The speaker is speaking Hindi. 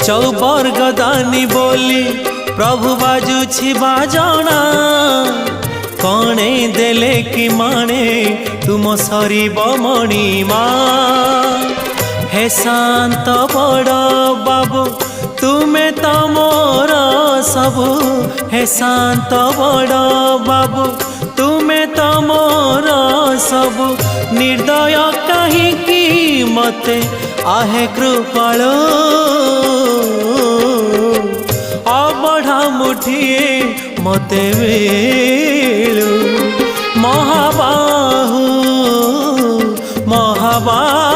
चौबर्गदानी बोली प्रभु बाजुछि बाजना कणे देले कि माने तुम सरीब मणिमा हे शांत बड़ बाबू तुमे तो मोर सबु हे शांत बड़ बाबू तुमे तो मोर सबु निर्दय कहीं मते आहे कृपाल अबढ़ा मुठिए मते वेलु महाबाहु महाबाहु